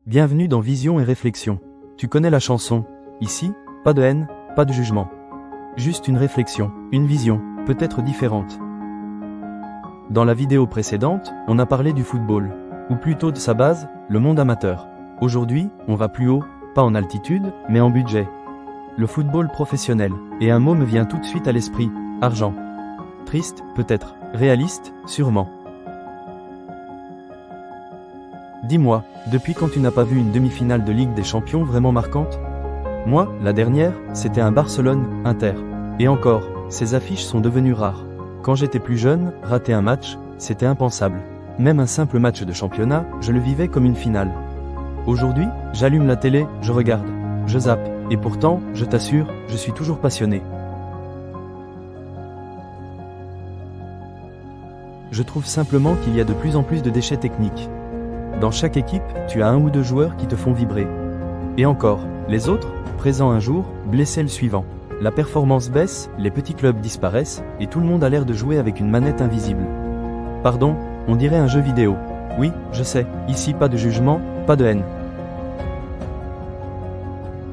Bienvenue dans Vision et Réflexion. Tu connais la chanson. Ici, pas de haine, pas de jugement. Juste une réflexion, une vision, peut-être différente. Dans la vidéo précédente, on a parlé du football, ou plutôt de sa base, le monde amateur. Aujourd'hui, on va plus haut, pas en altitude, mais en budget. Le football professionnel, et un mot me vient tout de suite à l'esprit, argent. Triste, peut-être, réaliste, sûrement. Dis-moi, depuis quand tu n'as pas vu une demi-finale de Ligue des Champions vraiment marquante? Moi, la dernière, c'était un Barcelone-Inter. Et encore, ces affiches sont devenues rares. Quand j'étais plus jeune, rater un match, c'était impensable. Même un simple match de championnat, je le vivais comme une finale. Aujourd'hui, j'allume la télé, je regarde, je zappe, et pourtant, je t'assure, je suis toujours passionné. Je trouve simplement qu'il y a de plus en plus de déchets techniques. Dans chaque équipe, tu as un ou deux joueurs qui te font vibrer. Et encore, les autres, présents un jour, blessés le suivant. La performance baisse, les petits clubs disparaissent, et tout le monde a l'air de jouer avec une manette invisible. Pardon, on dirait un jeu vidéo. Oui, je sais, ici pas de jugement, pas de haine.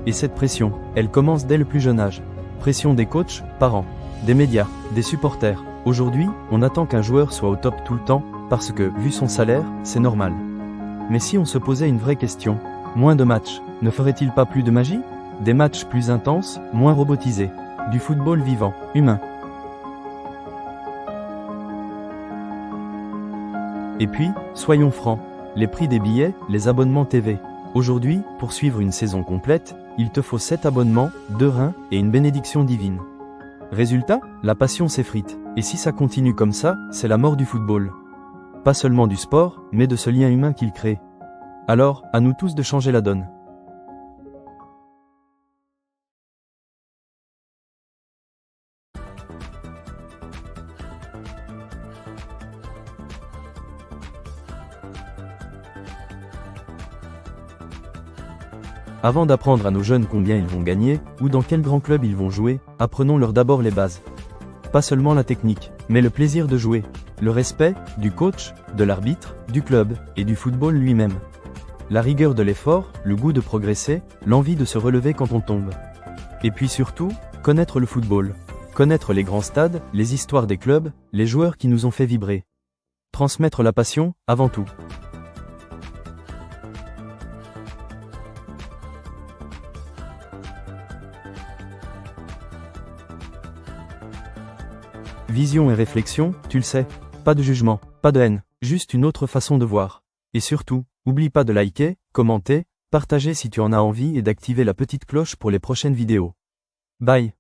Et cette pression, elle commence dès le plus jeune âge. Pression des coachs, parents, des médias, des supporters. Aujourd'hui, on attend qu'un joueur soit au top tout le temps, parce que, vu son salaire, c'est normal. Mais si on se posait une vraie question, moins de matchs, ne ferait-il pas plus de magie? Des matchs plus intenses, moins robotisés. Du football vivant, humain. Et puis, soyons francs, les prix des billets, les abonnements TV. Aujourd'hui, pour suivre une saison complète, il te faut 7 abonnements, 2 reins et une bénédiction divine. Résultat, la passion s'effrite. Et si ça continue comme ça, c'est la mort du football. Pas seulement du sport, mais de ce lien humain qu'il crée. Alors, à nous tous de changer la donne. Avant d'apprendre à nos jeunes combien ils vont gagner, ou dans quel grand club ils vont jouer, apprenons-leur d'abord les bases. Pas seulement la technique, mais le plaisir de jouer, le respect du coach, de l'arbitre, du club, et du football lui-même. La rigueur de l'effort, le goût de progresser, l'envie de se relever quand on tombe. Et puis surtout, connaître le football. Connaître les grands stades, les histoires des clubs, les joueurs qui nous ont fait vibrer. Transmettre la passion, avant tout. Vision et réflexion, tu le sais, pas de jugement, pas de haine, juste une autre façon de voir. Et surtout, oublie pas de liker, commenter, partager si tu en as envie et d'activer la petite cloche pour les prochaines vidéos. Bye.